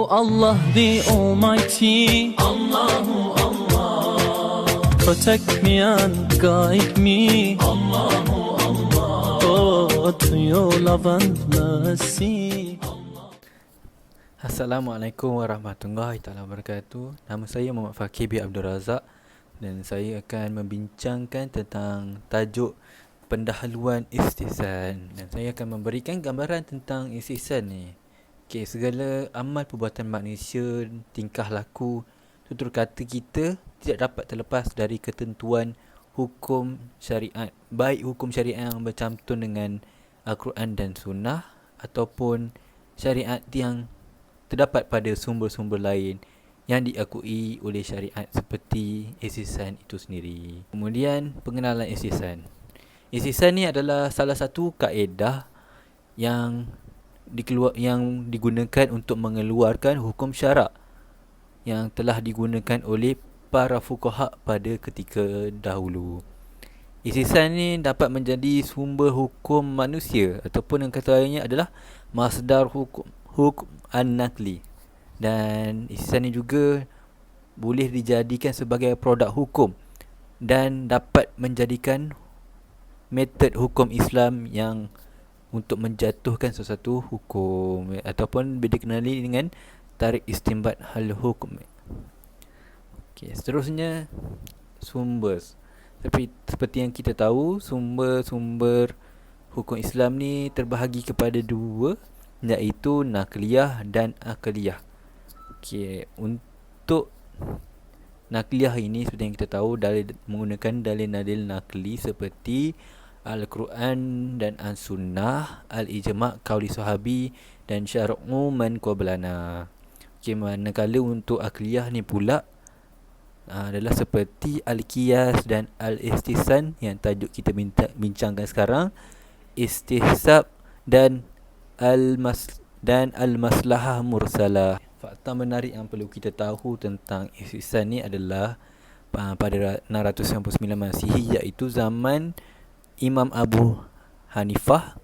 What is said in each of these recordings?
Oh Allah the Almighty, Allahu Allah, protect me and guide me, Allahu Allah, oh to your love and mercy. Assalamualaikum warahmatullahi taala wabarakatuh. Nama saya Muhammad Fakir bin Abdul Razak dan saya akan membincangkan tentang tajuk pendahuluan istihsan, dan saya akan memberikan gambaran tentang istihsan ni. Okey, segala amal perbuatan manusia, tingkah laku, tutur kata kita tidak dapat terlepas dari ketentuan hukum syariat, baik hukum syariat yang bercantun dengan Al-Quran dan Sunnah ataupun syariat yang terdapat pada sumber-sumber lain yang diakui oleh syariat seperti istihsan itu sendiri. Kemudian pengenalan istihsan. Istihsan ni adalah salah satu kaedah yang digunakan untuk mengeluarkan hukum syarak yang telah digunakan oleh para fuqaha pada ketika dahulu. Istihsan ni dapat menjadi sumber hukum manusia ataupun yang kata lainnya adalah masdar hukum an-naqli, dan istihsan ni juga boleh dijadikan sebagai produk hukum dan dapat menjadikan metod hukum Islam yang untuk menjatuhkan sesuatu hukum ataupun dikenali dengan tarik istinbat hal hukum. Okey, seterusnya sumber. Seperti yang kita tahu, sumber-sumber hukum Islam ni terbahagi kepada dua, iaitu nakliyah dan akliyah. Okey, untuk nakliyah ini seperti yang kita tahu menggunakan dalil-dalil nakli seperti Al-Quran dan As-Sunnah, Al-Ijma' Qauli Sahabi dan Syar'u Man Qablana. Okey, manakala untuk akliyah ni pula adalah seperti Al-Qiyas dan Al-Istihsan yang tajuk kita bincangkan sekarang, Istihsab dan Al-Maslahah Mursalah. Fakta menarik yang perlu kita tahu tentang istihsan ni adalah pada 699 Masihi, iaitu zaman Imam Abu Hanifah,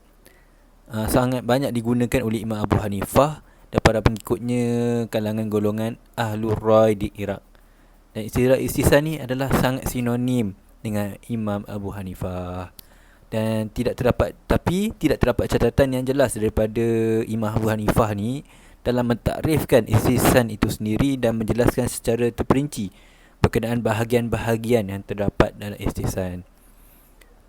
sangat banyak digunakan oleh Imam Abu Hanifah dan para pengikutnya kalangan golongan Ahlul Rai di Iraq. Dan istilah istihsan ni adalah sangat sinonim dengan Imam Abu Hanifah, dan tidak terdapat catatan yang jelas daripada Imam Abu Hanifah ni dalam mentakrifkan istihsan itu sendiri dan menjelaskan secara terperinci berkenaan bahagian-bahagian yang terdapat dalam istihsan.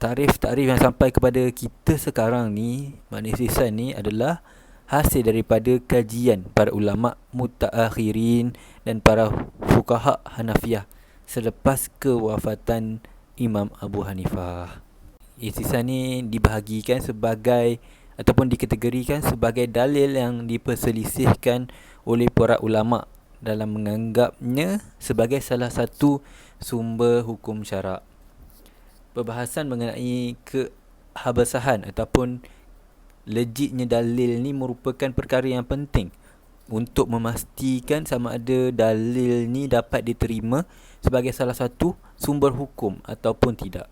Takrif yang sampai kepada kita sekarang ni, makna istihsan ni adalah hasil daripada kajian para ulama mutaakhirin dan para fuqaha Hanafiyah selepas kewafatan Imam Abu Hanifah. Istihsan ni dibahagikan sebagai ataupun dikategorikan sebagai dalil yang diperselisihkan oleh para ulama dalam menganggapnya sebagai salah satu sumber hukum syarak. Perbahasan mengenai kehabasahan ataupun legitnya dalil ni merupakan perkara yang penting untuk memastikan sama ada dalil ni dapat diterima sebagai salah satu sumber hukum ataupun tidak.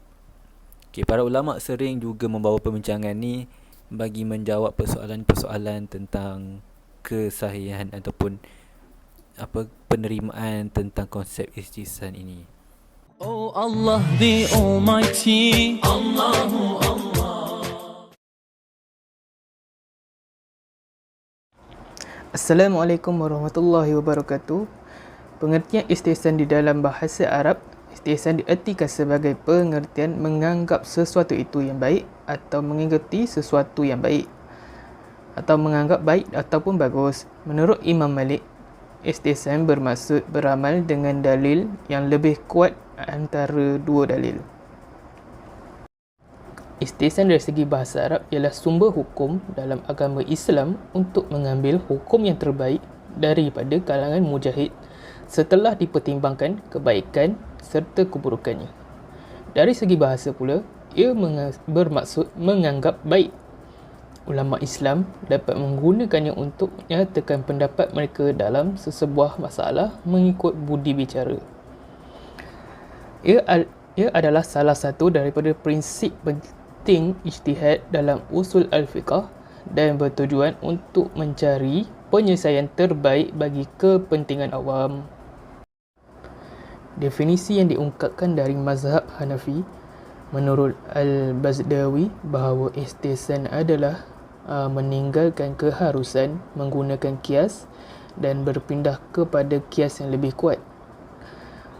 Okay, para ulama sering juga membawa perbincangan ni bagi menjawab persoalan-persoalan tentang kesahihan ataupun penerimaan tentang konsep istihsan ini. Oh Allah the Almighty, Allahu Allah. Assalamualaikum warahmatullahi wabarakatuh. Pengertian istihsan di dalam bahasa Arab, istihsan diartikan sebagai pengertian menganggap sesuatu itu yang baik atau mengikuti sesuatu yang baik atau menganggap baik ataupun bagus. Menurut Imam Malik, istihsan bermaksud beramal dengan dalil yang lebih kuat antara dua dalil. Istihsan dari segi bahasa Arab ialah sumber hukum dalam agama Islam untuk mengambil hukum yang terbaik daripada kalangan mujahid setelah dipertimbangkan kebaikan serta keburukannya. Dari segi bahasa pula, ia bermaksud menganggap baik. Ulama Islam dapat menggunakannya untuk menyatakan pendapat mereka dalam sesebuah masalah mengikut budi bicara. Ia adalah salah satu daripada prinsip penting ijtihad dalam usul al-fiqh dan bertujuan untuk mencari penyelesaian terbaik bagi kepentingan awam. Definisi yang diungkapkan dari mazhab Hanafi menurut Al-Bazdawi bahawa istihsan adalah meninggalkan keharusan menggunakan kias dan berpindah kepada kias yang lebih kuat.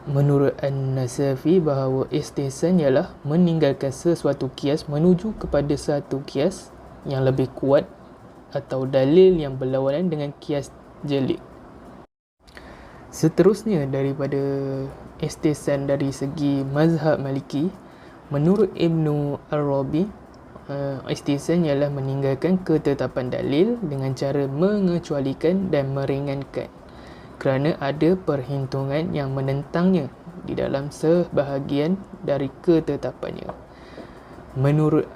Menurut An-Nasafi bahawa istihsan ialah meninggalkan sesuatu kias menuju kepada satu kias yang lebih kuat atau dalil yang berlawanan dengan kias jelik. Seterusnya daripada istihsan dari segi mazhab Maliki, menurut Ibnu Arabi, istihsan ialah meninggalkan ketetapan dalil dengan cara mengecualikan dan meringankan kerana ada perhitungan yang menentangnya di dalam sebahagian dari ketetapannya. Menurut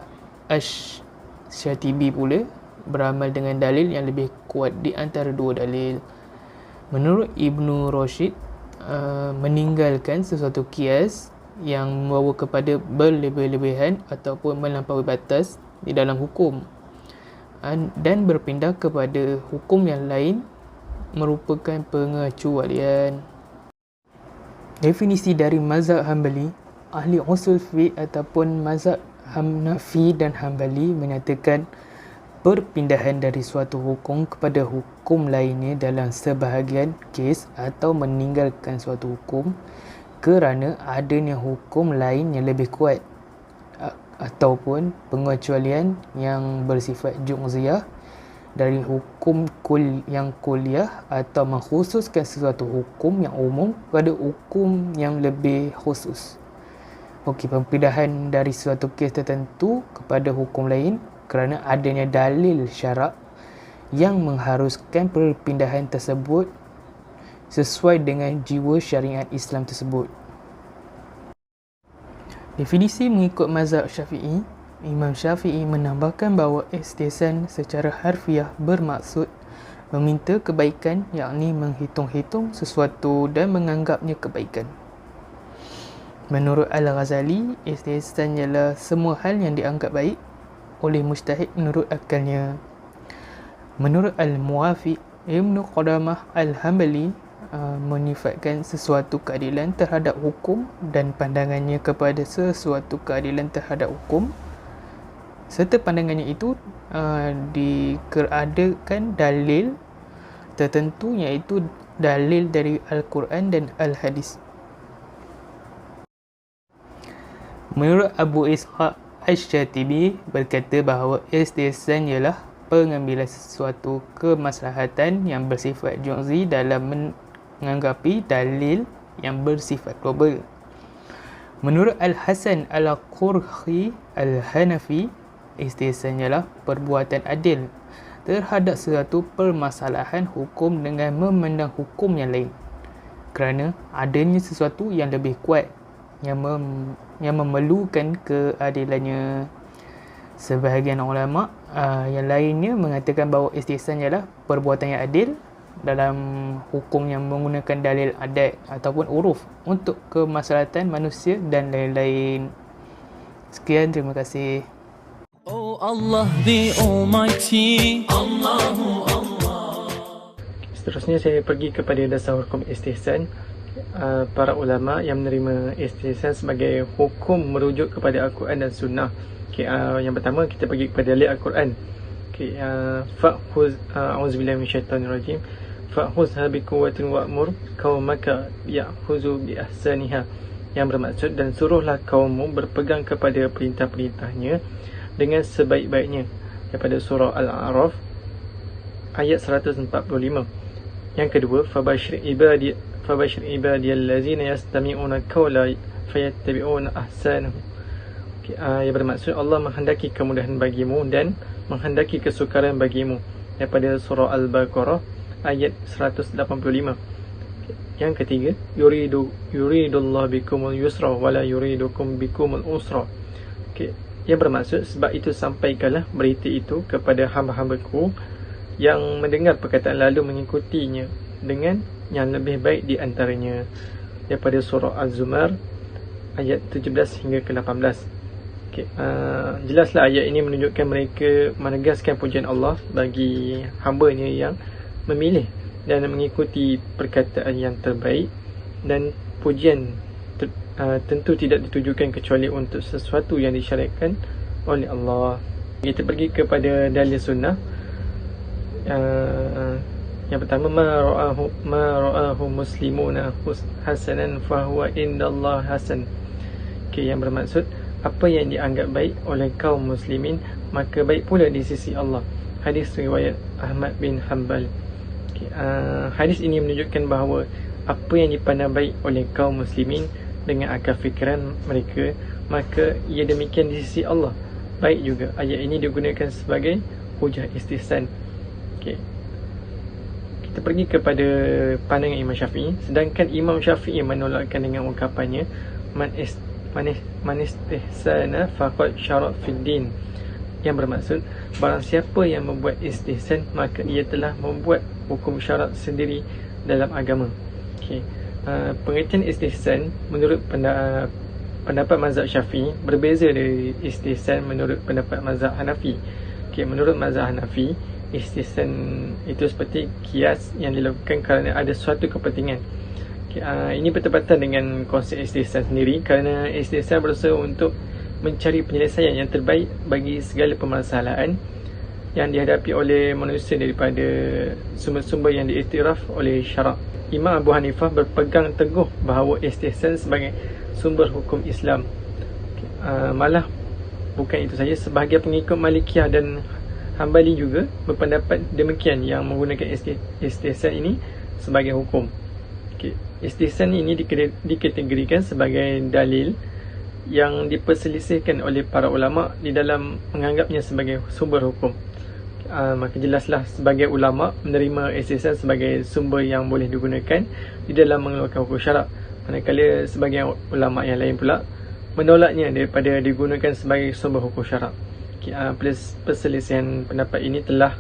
Asy-Syatibi pula, beramal dengan dalil yang lebih kuat di antara dua dalil. Menurut Ibnu Rashid, meninggalkan sesuatu kias yang membawa kepada berlebih-lebihan ataupun melampaui batas di dalam hukum dan berpindah kepada hukum yang lain merupakan pengecualian. Definisi dari mazhab Hanbali, ahli usul fiqh ataupun mazhab Hanafi dan Hanbali menyatakan perpindahan dari suatu hukum kepada hukum lainnya dalam sebahagian kes atau meninggalkan suatu hukum kerana adanya hukum lain yang lebih kuat ataupun pengecualian yang bersifat juz'iyah dari hukum yang kuliah atau mengkhususkan sesuatu hukum yang umum pada hukum yang lebih khusus. Okey, perpindahan dari suatu kes tertentu kepada hukum lain kerana adanya dalil syarak yang mengharuskan perpindahan tersebut sesuai dengan jiwa syariat Islam tersebut. Definisi mengikut mazhab Syafi'i, Imam Syafi'i menambahkan bahawa istihsan secara harfiah bermaksud meminta kebaikan, yakni menghitung-hitung sesuatu dan menganggapnya kebaikan. Menurut Al-Ghazali, istihsan ialah semua hal yang dianggap baik oleh mujtahid menurut akalnya. Menurut Al-Muwafiq, Ibnu Qudamah Al-Hambali menifatkan sesuatu keadilan terhadap hukum dan pandangannya kepada sesuatu keadilan terhadap hukum serta pandangannya itu dikeradakan dalil tertentu iaitu dalil dari Al-Quran dan Al-Hadis. Menurut Abu Ishaq Asy-Syatibi berkata bahawa istihsan ialah pengambilan sesuatu kemaslahatan yang bersifat juz'i dalam menganggapi dalil yang bersifat global. Menurut Al-Hasan Al-Qurhi Al-Hanafi, istihsan ialah perbuatan adil terhadap suatu permasalahan hukum dengan memandang hukum yang lain kerana adanya sesuatu yang lebih kuat yang memerlukan keadilannya. Sebahagian ulama yang lainnya mengatakan bahawa istihsan ialah perbuatan yang adil dalam hukum yang menggunakan dalil adat ataupun uruf untuk kemaslahatan manusia dan lain-lain. Sekian, terima kasih. Oh Allah the Almighty, Allahu Allah. Seterusnya saya pergi kepada dasar hukum istihsan. Para ulama yang menerima istihsan sebagai hukum merujuk kepada Al-Quran dan Sunnah. Yang pertama kita pergi kepada dalil Al-Quran. Fa'khuz a'udzubillahi minasyaitonirrajim. Fa'khuzha biquwwatin wa'mur qaumaka ya'khuzu bi ahsaniha. Yang bermaksud, dan suruhlah kaummu berpegang kepada perintah-perintahnya dengan sebaik-baiknya. Daripada surah Al-A'raf ayat 145. Yang kedua, fabashir ibadiyallazina yastami'una qawla fayattabi'una ahsanahu. Yang bermaksud, Allah menghendaki kemudahan bagimu dan menghendaki kesukaran bagimu. Daripada surah Al-Baqarah ayat 185. Yang ketiga, yuridullahu bikumul yusra wala yuridukum bikumul usra. Yang bermaksud, sebab itu sampaikanlah berita itu kepada hamba-hambaku yang mendengar perkataan lalu mengikutinya dengan yang lebih baik di antaranya. Daripada surah Az-Zumar ayat 17 hingga ke 18. Jelaslah ayat ini menunjukkan mereka menegaskan pujian Allah bagi hamba-Nya yang memilih dan mengikuti perkataan yang terbaik, dan pujian tentu tidak ditujukan kecuali untuk sesuatu yang disyariatkan oleh Allah. Kita pergi kepada dalil sunnah. Yang pertama, ma ra'ahu muslimuna hasanan fahuwa indallah hasan. Yang bermaksud apa yang dianggap baik oleh kaum muslimin maka baik pula di sisi Allah. Hadis riwayat Ahmad bin Hanbal. Hadis ini menunjukkan bahawa apa yang dipandang baik oleh kaum muslimin dengan akal fikiran mereka, maka ia demikian di sisi Allah baik juga. Ayat ini digunakan sebagai hujah istihsan. Kita pergi kepada pandangan Imam Syafi'i. Sedangkan Imam Syafi'i menolakkan dengan ungkapannya, man istihsana faqad syara' fid din, yang bermaksud barang siapa yang membuat istihsan maka ia telah membuat hukum syarak sendiri dalam agama. Pengertian istihsan menurut pendapat mazhab Syafi'i berbeza dari istihsan menurut pendapat mazhab Hanafi. Menurut mazhab Hanafi, istihsan itu seperti kias yang dilakukan kerana ada suatu kepentingan. Ini bertepatan dengan konsep istihsan sendiri, kerana istihsan berusaha untuk mencari penyelesaian yang terbaik bagi segala permasalahan yang dihadapi oleh manusia daripada sumber-sumber yang diiktiraf oleh syarak. Imam Abu Hanifah berpegang teguh bahawa istihsan sebagai sumber hukum Islam. Malah bukan itu saja, sebahagian pengikut Malikiyah dan Hambali juga berpendapat demikian, yang menggunakan istihsan ini sebagai hukum. Istihsan ini dikategorikan sebagai dalil yang diperselisihkan oleh para ulama di dalam menganggapnya sebagai sumber hukum. Maka jelaslah sebagai ulama menerima istihsan sebagai sumber yang boleh digunakan di dalam mengeluarkan hukum syarak, manakala sebagian ulama yang lain pula menolaknya daripada digunakan sebagai sumber hukum syarak. Perselisihan pendapat ini telah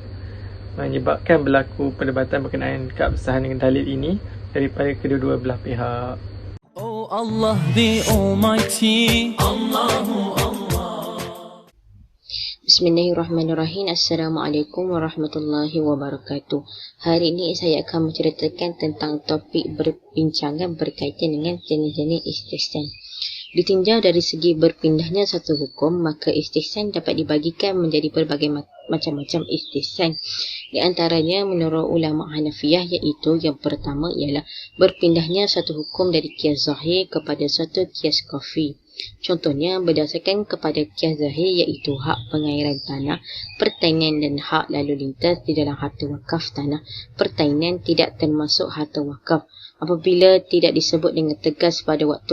menyebabkan berlaku perdebatan berkenaan keabsahan dengan dalil ini daripada kedua-dua belah pihak. Oh Allah the Almighty, Allahu Allah. Bismillahirrahmanirrahim. Assalamualaikum warahmatullahi wabarakatuh. Hari ini saya akan menceritakan tentang topik berbincangan berkaitan dengan jenis-jenis istihsan. Ditinjau dari segi berpindahnya satu hukum, maka istihsan dapat dibagikan menjadi berbagai macam-macam istihsan. Di antaranya menurut ulama Hanafiyah, iaitu yang pertama ialah berpindahnya satu hukum dari qiyas zahir kepada satu qiyas kafi. Contohnya berdasarkan kepada qiyas zahir, iaitu hak pengairan tanah, pertanian dan hak lalu lintas di dalam harta wakaf tanah. Pertanian tidak termasuk harta wakaf apabila tidak disebut dengan tegas pada waktu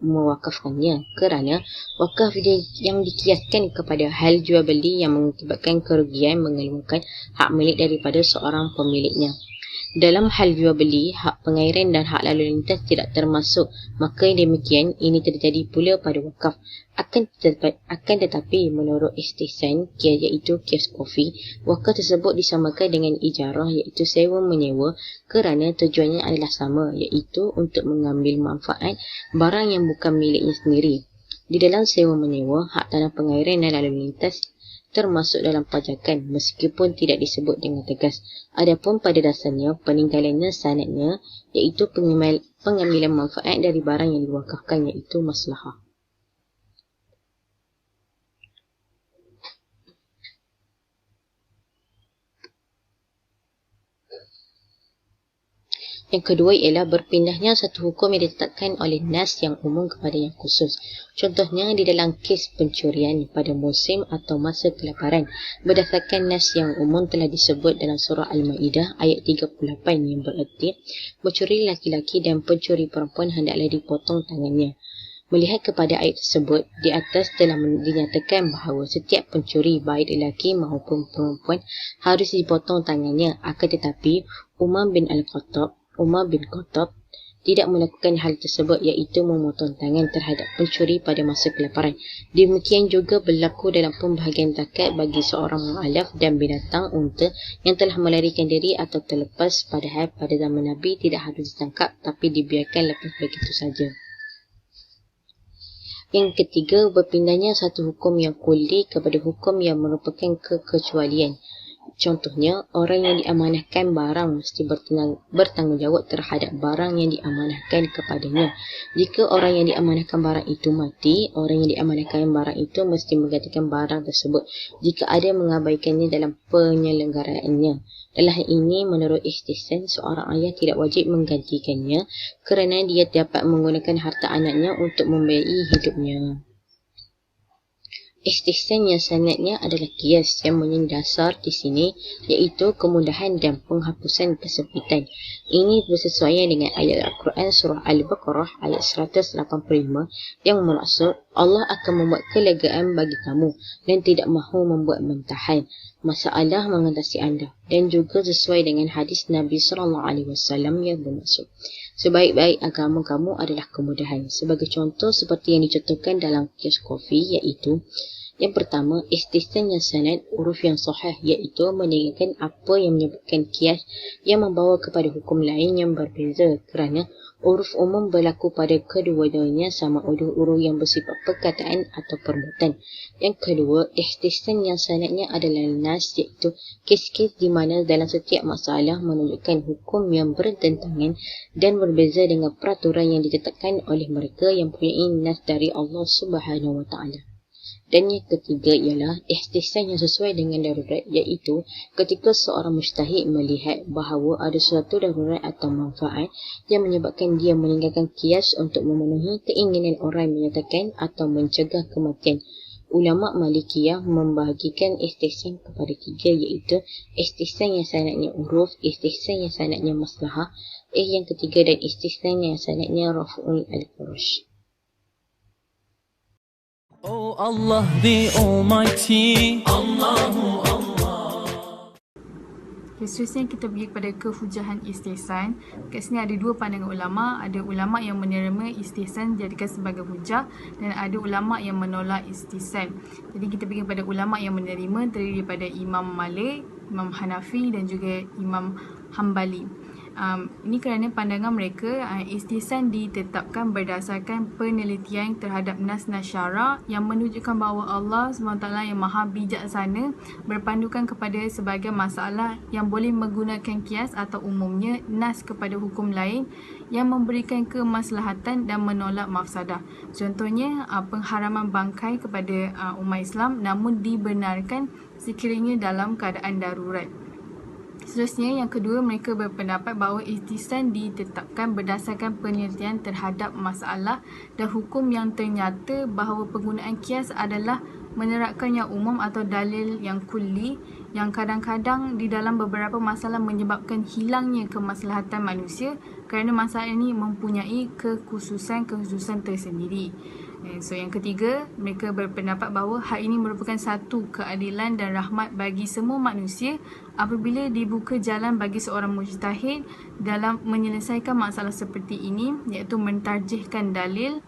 mewakafkannya, kerana wakaf yang dikiaskan kepada hal jual beli yang mengakibatkan kerugian mengeluarkan hak milik daripada seorang pemiliknya. Dalam hal jual beli, hak pengairan dan hak lalu lintas tidak termasuk, maka demikian ini terjadi pula pada wakaf. Akan tetapi menurut istihsan, iaitu qiyas kafi, wakaf tersebut disamakan dengan ijarah, iaitu sewa menyewa, kerana tujuannya adalah sama, iaitu untuk mengambil manfaat barang yang bukan miliknya sendiri. Di dalam sewa menyewa, hak tanah pengairan dan lalu lintas termasuk dalam pajakan meskipun tidak disebut dengan tegas. Adapun pada dasarnya peninggalannya sanadnya, iaitu pengambilan manfaat dari barang yang diwakafkan, iaitu maslahah. Yang kedua ialah berpindahnya satu hukum yang ditetapkan oleh nas yang umum kepada yang khusus. Contohnya di dalam kes pencurian pada musim atau masa kelaparan. Berdasarkan nas yang umum telah disebut dalam surah Al-Ma'idah ayat 38 yang bererti, pencuri laki-laki dan pencuri perempuan hendaklah dipotong tangannya. Melihat kepada ayat tersebut, di atas telah dinyatakan bahawa setiap pencuri baik lelaki maupun perempuan harus dipotong tangannya. Akan tetapi Umar bin Khattab tidak melakukan hal tersebut, iaitu memotong tangan terhadap pencuri pada masa kelaparan. Demikian juga berlaku dalam pembahagian zakat bagi seorang mu'alaf dan binatang unta yang telah melarikan diri atau terlepas, padahal pada zaman Nabi tidak harus ditangkap tapi dibiarkan lepas begitu saja. Yang ketiga, berpindahnya satu hukum yang kulli kepada hukum yang merupakan kekecualian. Contohnya, orang yang diamanahkan barang mesti bertanggungjawab terhadap barang yang diamanahkan kepadanya. Jika orang yang diamanahkan barang itu mati, orang yang diamanahkan barang itu mesti menggantikan barang tersebut jika ada yang mengabaikannya dalam penyelenggaraannya. Dalam hal ini, menurut istihsan, seorang ayah tidak wajib menggantikannya kerana dia dapat menggunakan harta anaknya untuk membiayai hidupnya. Istihsan yang sanadnya adalah qiyas yang menjadi dasar di sini, iaitu kemudahan dan penghapusan kesempitan. Ini bersesuaian dengan ayat Al-Quran surah Al-Baqarah ayat 185 yang bermaksud Allah akan membuat kelegaan bagi kamu dan tidak mahu membuat bantahan masalah mengatasi anda, dan juga sesuai dengan hadis Nabi SAW yang bermaksud sebaik-baik agama kamu adalah kemudahan. Sebagai contoh seperti yang dicontohkan dalam qiyas kofi, iaitu yang pertama, istihsan yang sanad, huruf yang sahih, iaitu meninggalkan apa yang menyebabkan qiyas yang membawa kepada hukum lain yang berbeza, kerana huruf umum berlaku pada kedua-duanya sama huruf yang bersifat perkataan atau perbuatan. Yang kedua, istihsan yang sanadnya adalah nas, iaitu kes-kes di mana dalam setiap masalah menunjukkan hukum yang bertentangan dan berbeza dengan peraturan yang ditetapkan oleh mereka yang mempunyai nas dari Allah Subhanahu Wa Taala. Dan yang ketiga ialah istihsan yang sesuai dengan darurat, iaitu ketika seorang mujtahid melihat bahawa ada suatu darurat atau manfaat yang menyebabkan dia meninggalkan qiyas untuk memenuhi keinginan orang menyatakan atau mencegah kematian. Ulama Malikiyah membahagikan istihsan kepada tiga, iaitu istihsan yang sanadnya uruf, istihsan yang sanadnya maslahah, yang ketiga, dan istihsan yang sanadnya raf'ul al-furush. Oh Allah the Almighty, Allahu Allah. Seterusnya kita pergi kepada kehujahan istihsan. Kat sini ada dua pandangan ulama. Ada ulama yang menerima istihsan jadikan sebagai hujah, dan ada ulama yang menolak istihsan. Jadi kita pergi kepada ulama yang menerima, terdiri daripada Imam Malik, Imam Hanafi dan juga Imam Hambali. Ini kerana pandangan mereka, istihsan ditetapkan berdasarkan penelitian terhadap nas-nas syara yang menunjukkan bahawa Allah SWT yang maha bijaksana berpandukan kepada sebahagian masalah yang boleh menggunakan qiyas atau umumnya nas kepada hukum lain yang memberikan kemaslahatan dan menolak mafsadah. Contohnya, pengharaman bangkai kepada umat Islam namun dibenarkan sekiranya dalam keadaan darurat. Seterusnya, yang kedua, mereka berpendapat bahawa istihsan ditetapkan berdasarkan penelitian terhadap masalah dan hukum yang ternyata bahawa penggunaan qiyas adalah menerapkan yang umum atau dalil yang kulli yang kadang-kadang di dalam beberapa masalah menyebabkan hilangnya kemaslahatan manusia kerana masalah ini mempunyai kekhususan tersendiri. So yang ketiga, mereka berpendapat bahawa hal ini merupakan satu keadilan dan rahmat bagi semua manusia apabila dibuka jalan bagi seorang mujtahid dalam menyelesaikan masalah seperti ini, iaitu mentarjihkan dalil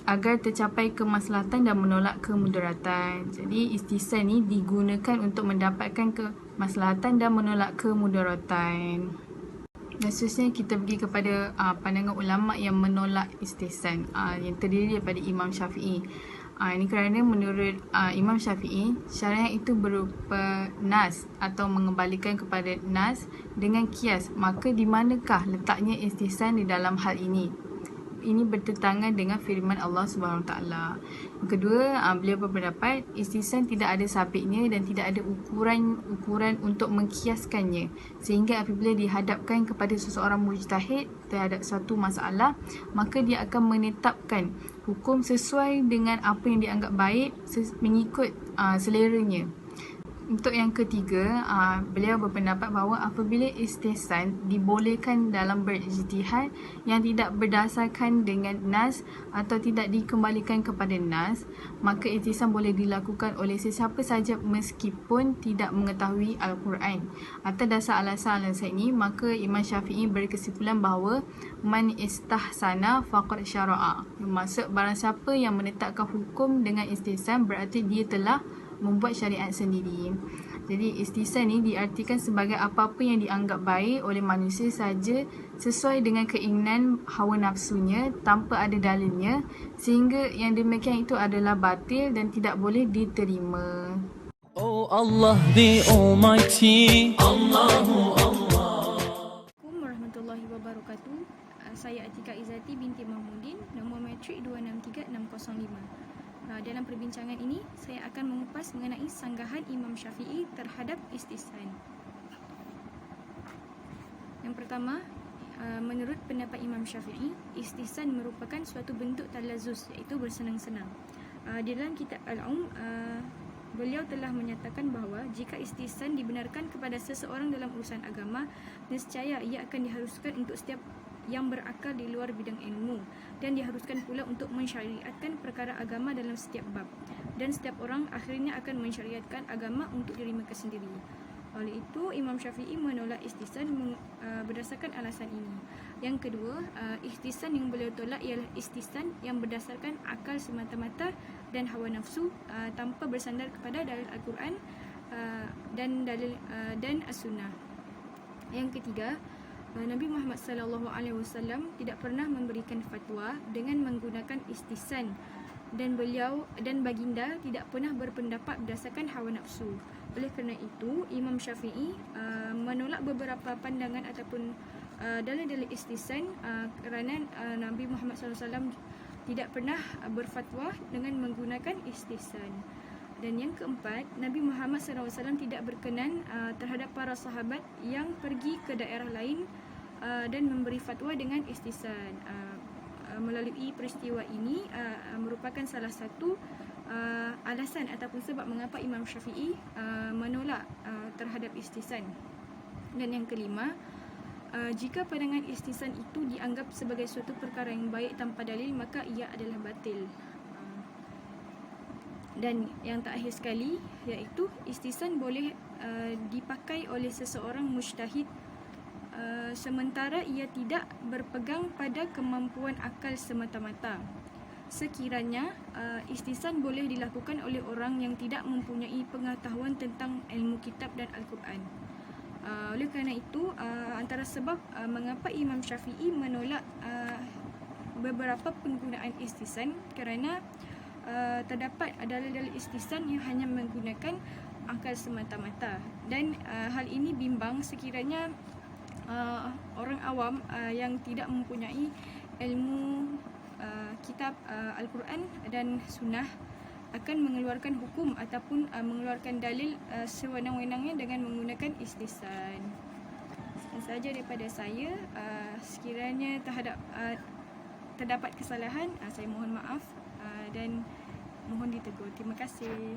agar tercapai kemaslahatan dan menolak kemudaratan. Jadi istihsan ini digunakan untuk mendapatkan kemaslahatan dan menolak kemudaratan. Dan seterusnya kita pergi kepada pandangan ulama yang menolak istihsan, yang terdiri daripada Imam Syafi'i. Ini kerana menurut Imam Syafi'i, syariat itu berupa nas atau mengembalikan kepada nas dengan qiyas. Maka di manakah letaknya istihsan di dalam hal ini? Ini bertentangan dengan firman Allah SWT. Yang kedua, beliau berpendapat istihsan tidak ada sabitnya dan tidak ada ukuran untuk mengkiaskannya, sehingga apabila dihadapkan kepada seseorang mujtahid terhadap satu masalah, maka dia akan menetapkan hukum sesuai dengan apa yang dianggap baik mengikut seleranya. Untuk yang ketiga, beliau berpendapat bahawa apabila istihsan dibolehkan dalam berijtihad yang tidak berdasarkan dengan nas atau tidak dikembalikan kepada nas, maka istihsan boleh dilakukan oleh sesiapa saja meskipun tidak mengetahui Al-Quran. Atas dasar alasan-alasan ini, maka Imam Syafi'i berkesimpulan bahawa man istahsana faqad syara'a. Maksud, barang siapa yang menetapkan hukum dengan istihsan berarti dia telah membuat syariat sendiri. Jadi istihsan ini diartikan sebagai apa-apa yang dianggap baik oleh manusia saja sesuai dengan keinginan hawa nafsunya tanpa ada dalilnya, sehingga yang demikian itu adalah batil dan tidak boleh diterima. Oh Allah the Almighty. Assalamualaikum warahmatullahi wabarakatuh. Saya Atika Izzati binti Mahmudin, nombor matrik 263605. Dalam perbincangan ini, saya akan mengupas mengenai sanggahan Imam Syafi'i terhadap istihsan. Yang pertama, menurut pendapat Imam Syafi'i, istihsan merupakan suatu bentuk talazzuz, iaitu bersenang-senang. Di dalam kitab Al-Um, beliau telah menyatakan bahawa jika istihsan dibenarkan kepada seseorang dalam urusan agama, nescaya ia akan diharuskan untuk setiap yang berakal di luar bidang ilmu, dan diharuskan pula untuk mensyariatkan perkara agama dalam setiap bab, dan setiap orang akhirnya akan mensyariatkan agama untuk diri mereka sendiri. Oleh itu, Imam Syafi'i menolak istihsan berdasarkan alasan ini. Yang kedua, istihsan yang beliau tolak ialah istihsan yang berdasarkan akal semata-mata dan hawa nafsu, tanpa bersandar kepada dalil Al-Quran dan As-Sunnah. Yang ketiga, Nabi Muhammad SAW tidak pernah memberikan fatwa dengan menggunakan istihsan, dan beliau dan baginda tidak pernah berpendapat berdasarkan hawa nafsu. Oleh kerana itu, Imam Syafi'i menolak beberapa pandangan ataupun dalil-dalil istihsan kerana Nabi Muhammad SAW tidak pernah berfatwa dengan menggunakan istihsan. Dan yang keempat, Nabi Muhammad SAW tidak berkenan terhadap para sahabat yang pergi ke daerah lain dan memberi fatwa dengan istihsan. Melalui peristiwa ini merupakan salah satu alasan ataupun sebab mengapa Imam Syafi'i menolak terhadap istihsan. Dan yang kelima, jika pandangan istihsan itu dianggap sebagai suatu perkara yang baik tanpa dalil, maka ia adalah batil. Dan yang terakhir sekali, iaitu istihsan boleh dipakai oleh seseorang mujtahid sementara ia tidak berpegang pada kemampuan akal semata-mata. Sekiranya istihsan boleh dilakukan oleh orang yang tidak mempunyai pengetahuan tentang ilmu kitab dan Al-Quran. Oleh kerana itu, antara sebab mengapa Imam Syafi'i menolak beberapa penggunaan istihsan kerana terdapat dalil-dalil istihsan yang hanya menggunakan akal semata-mata, dan hal ini bimbang sekiranya orang awam yang tidak mempunyai ilmu kitab Al-Quran dan Sunnah akan mengeluarkan hukum ataupun mengeluarkan dalil sewenang-wenangnya dengan menggunakan istihsan. Sekian sahaja daripada saya. Sekiranya terdapat kesalahan, saya mohon maaf dan mohon ditegur. Terima kasih.